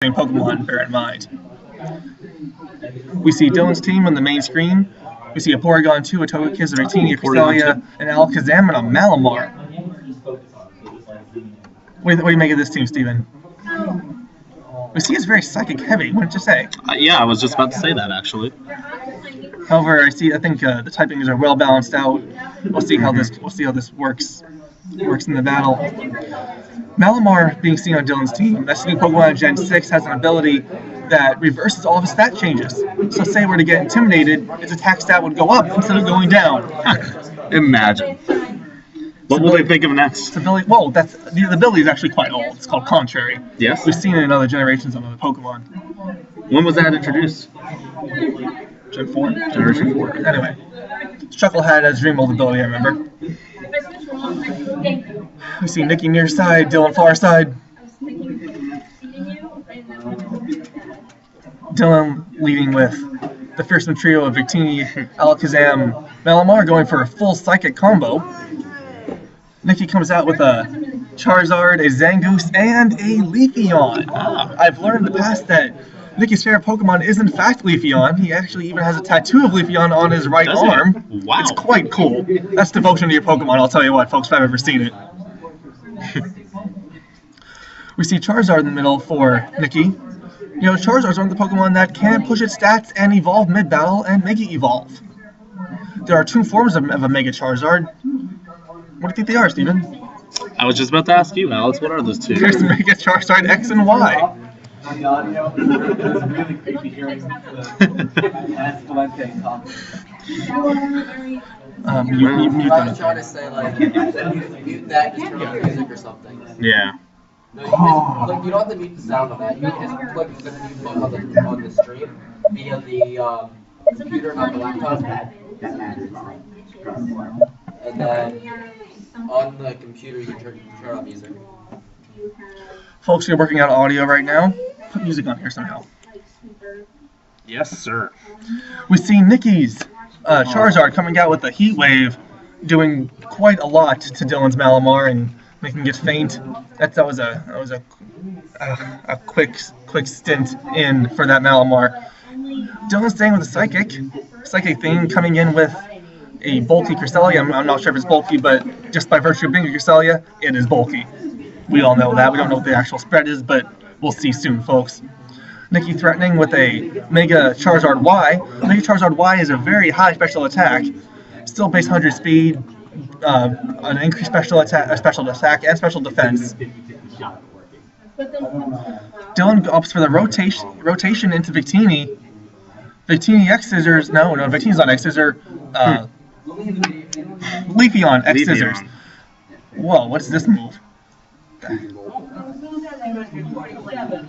Pokemon, bear in mind. We see Dylan's team on the main screen. We see a Porygon 2, a Togekiss, a Victini, a Cresselia, an Alakazam, and a Malamar. What do you make of this team, Steven? We see it's very psychic heavy. What did you say? Yeah, I was just about to say that actually. However, I think the typings are well balanced out. We'll see how this works in the battle. Malamar, being seen on Dylan's team, that's new Pokemon in Gen 6, has an ability that reverses all of his stat changes. So say we're to get intimidated, its attack stat would go up instead of going down. Imagine. What will they think of next? The ability is actually quite old. It's called Contrary. Yes. We've seen it in other generations of other Pokemon. When was that introduced? Gen 4? Generation 4. Anyway, Chucklehead has Dreambolt ability, I remember. We see Nici near side, Dylan far side. Dylan leading with the fearsome trio of Victini, Alakazam, Malamar going for a full psychic combo. Nici comes out with a Charizard, a Zangoose, and a Leafeon. I've learned in the past that Nici's favorite Pokemon is in fact Leafeon. He actually even has a tattoo of Leafeon on his right arm. Wow. It's quite cool. That's devotion to your Pokemon, I'll tell you what, folks, if I've ever seen it. We see Charizard in the middle for Nici. You know, Charizard's one of the Pokemon that can push its stats and evolve mid-battle and Mega Evolve. There are two forms of a Mega Charizard. What do you think they are, Steven? I was just about to ask you, Alex, what are those two? There's Mega Charizard X and Y. On the audio, it was really creepy hearing that's one thing. Mute I was trying to say, like, mute that, just turn on music or something. Yeah. No, you don't have to mute the sound of that. You can just click the mute button on the stream via the computer, not the laptop. And then on the computer, you can turn on music. Folks who are working out audio right now, put music on here somehow. Yes, sir. We see Nici's Charizard coming out with a Heat Wave, doing quite a lot to Dylan's Malamar and making it faint. That was a quick stint in for that Malamar. Dylan's staying with the psychic thing, coming in with a bulky Cresselia. I'm not sure if it's bulky, but just by virtue of being a Cresselia, it is bulky. We all know that. We don't know what the actual spread is, but we'll see soon, folks. Nici threatening with a Mega Charizard Y. Mega Charizard Y is a very high special attack, still base 100 speed, an increased special attack, and special defense. Dylan opts for the rotation into Victini. Victini X Scissors. No, Victini's not X Scissor. Leafeon X Scissors. Whoa, what's this move?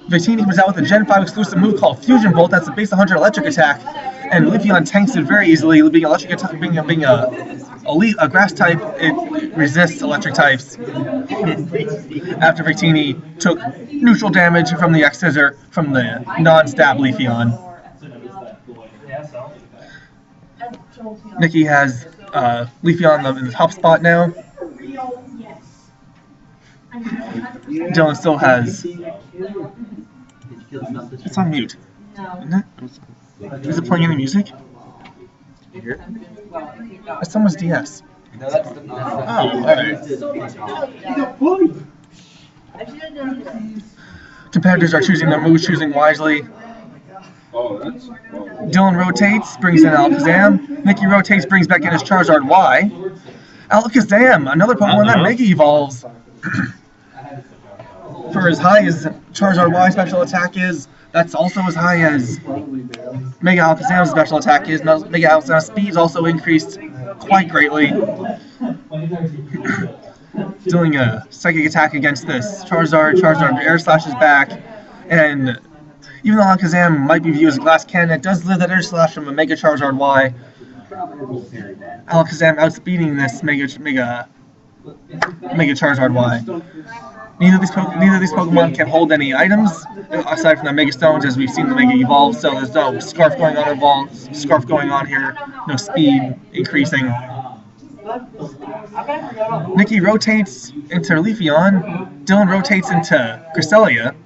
Victini comes out with a Gen 5 exclusive move called Fusion Bolt. That's a base 100 electric attack, and Leafeon tanks it very easily. Being electric attack, being a grass type, it resists electric types. After Victini took neutral damage from the X Scissor from the non-stab Leafeon. Nici has Leafeon in the top spot now. Dylan still has. It's on mute, isn't it? Is it playing any music? That's someone's DS. No, that's the. Alright. Competitors are choosing their moves, choosing wisely. Dylan rotates, brings in Alakazam. Nici rotates, brings back in his Charizard Y. Alakazam, another Pokemon that Mega Evolves. For as high as Charizard Y special attack is, that's also as high as Mega Alakazam's special attack is. Mega Alakazam's speed is also increased quite greatly. Doing a psychic attack against this Charizard air slashes back, and even though Alakazam might be viewed as a glass cannon, it does live that air slash from a Mega Charizard Y. Alakazam outspeeding this Mega Charizard Y. Neither of these Pokemon can hold any items aside from the Mega Stones, as we've seen the Mega Evolve. So there's no Scarf going on here, no speed increasing. Nici rotates into Leafeon. Dylan rotates into Cresselia.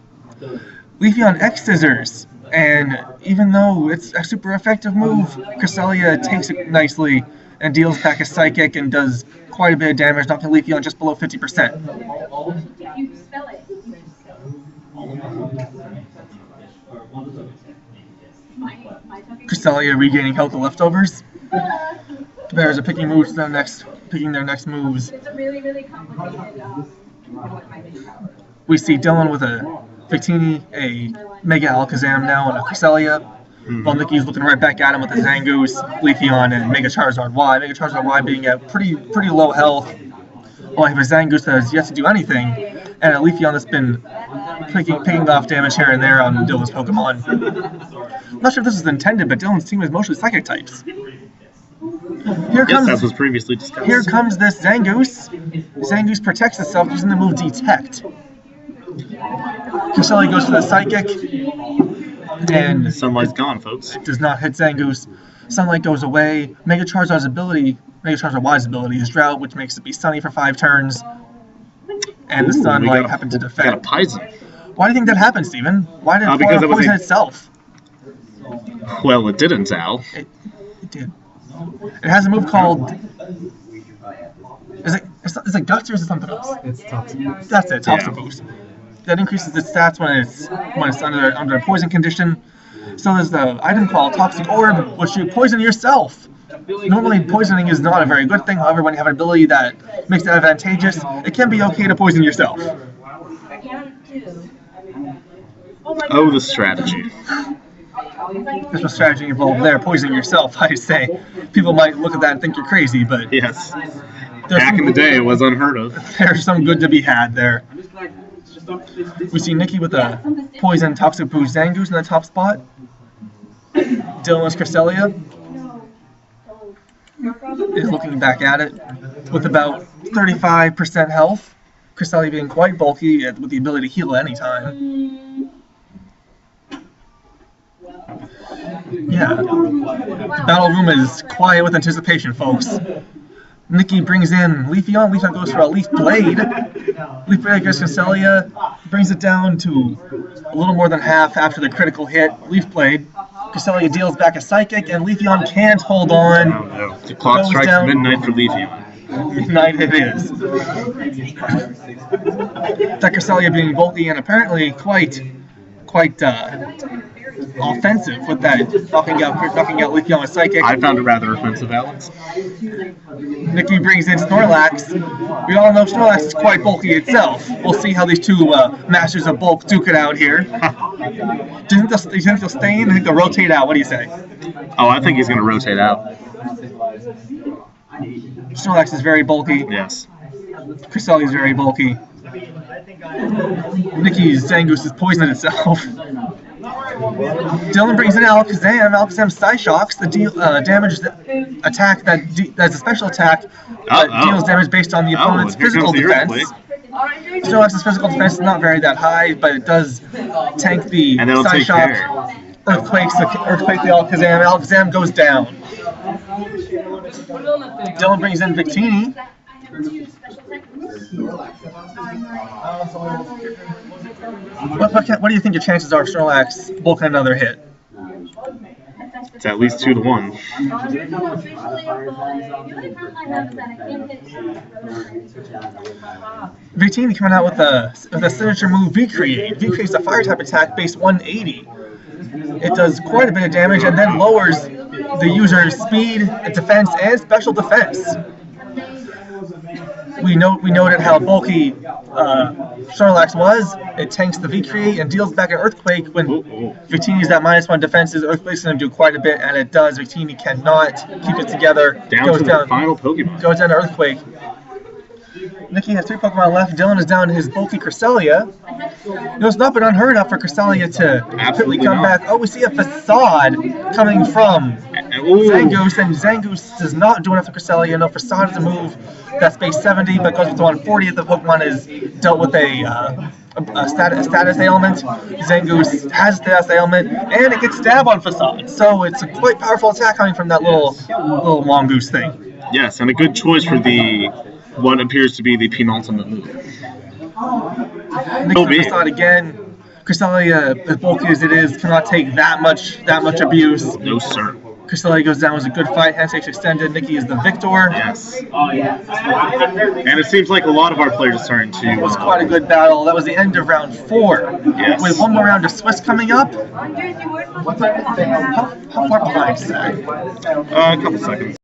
Leafeon X Scissors, and even though it's a super effective move, Cresselia takes it nicely and deals back a Psychic and does quite a bit of damage, knocking Leafeon just below 50%. Cresselia regaining health of leftovers. Bears are picking their next moves. It's a really, really complicated We see Dylan with a Victini, a Mega Alakazam now, and a Cresselia. While Nicky's looking right back at him with a Zangoose, Leafeon, and Mega Charizard Y. Mega Charizard Y being at pretty low health. While you have a Zangoose that has yet to do anything, and a Leafeon that's been picking off damage here and there on Dylan's Pokemon. I'm not sure if this is intended, but Dylan's team is mostly Psychic types. Yes, that was previously discussed. Here comes this Zangoose. Zangoose protects itself using the move Detect. Cresselia goes for the Psychic, and Sunlight's gone, folks. it does not hit Zangoose. Sunlight goes away. Mega Charizard Y's ability is Drought, which makes it be sunny for 5 turns. And the Sunlight happened to Got a defend. Poison. Why do you think that happened, Steven? Why did Because Florida it was poison a- itself? Well, it didn't, Al. It did. It has a move called... Is it Guts or is it something else? It's toxic. That's it, Toxic Yeah. Boost. That increases its stats when it's under a poison condition. So there's the item called Toxic Orb, which you poison yourself. Normally, poisoning is not a very good thing. However, when you have an ability that makes it advantageous, it can be okay to poison yourself. Oh, the strategy. There's no strategy involved there. Poisoning yourself, I say. People might look at that and think you're crazy, but Yes. Back in the day, it was unheard of. there's some good to be had there. We see Nikki with a Poison Toxic Boost Zangoose in the top spot. Dylan's Cresselia is looking back at it with about 35% health. Cresselia being quite bulky with the ability to heal at any time. Yeah. The battle room is quiet with anticipation, folks. Nikki brings in Leafeon. Leafeon goes for a Leaf Blade. Leaf Blade against Cresselia brings it down to a little more than half after the critical hit. Leaf Blade. Cresselia deals back a Psychic, and Leafeon can't hold on. Oh, no. The clock Goes strikes down. midnight for Leafeon. Midnight it is. That Cresselia being bulky and apparently quite offensive with that knocking out Leafeon with Psychic. I found it rather offensive, Alex. Nikki brings in Snorlax. We all know Snorlax is quite bulky itself. We'll see how these two masters of bulk duke it out here. Do you think they'll stay in? Do you think they'll rotate out? What do you say? Oh, I think he's going to rotate out. Snorlax is very bulky. Yes. Cresselia is very bulky. Nikki's Zangoose has poisoned itself. Dylan brings in Alakazam. Alakazam Psyshocks, the damage attack that's a special attack that deals damage based on the opponent's here physical comes the defense. earthquake. Snorlax's physical defense is not very that high, but it does tank the And it'll take Psyshock. care. Earthquake the Alakazam. Alakazam goes down. Dylan brings in Victini. What do you think your chances are of Snorlax bulking another hit? It's at least 2 to 1. Victini coming out with a signature move V-Create. V-Create is a fire type attack base 180. It does quite a bit of damage and then lowers the user's speed, defense, and special defense. We noted how bulky Snorlax was. It tanks the V-Create and deals back an Earthquake when Victini's at -1 defenses. Earthquake's going to do quite a bit, and it does. Victini cannot keep it together. Down to the final Pokemon. Goes down to Earthquake. Nikki has 3 Pokemon left. Dylan is down to his bulky Cresselia. It's not been unheard of for Cresselia to quickly come back. Oh, we see a Facade coming from Zangoose, and Zangoose does not do enough for Cresselia. No, Facade is a move that's base 70, but goes with 140 if the Pokemon is dealt with a status ailment. Zangoose has a status ailment, and it gets stab on Facade. So it's a quite powerful attack coming from that little mongoose thing. Yes, and a good choice for what appears to be the penultimate move. Nikki Facade again. Cresselia, as bulky as it is, cannot take that much abuse. No, sir. Cresselia goes down. It was a good fight. Handshakes extended. Nici is the victor. Yes. And it seems like a lot of our players are starting to. It was quite a good battle. That was the end of round 4. Yes. With one more round of Swiss coming up. What time is it? How far behind, Zach? A couple seconds.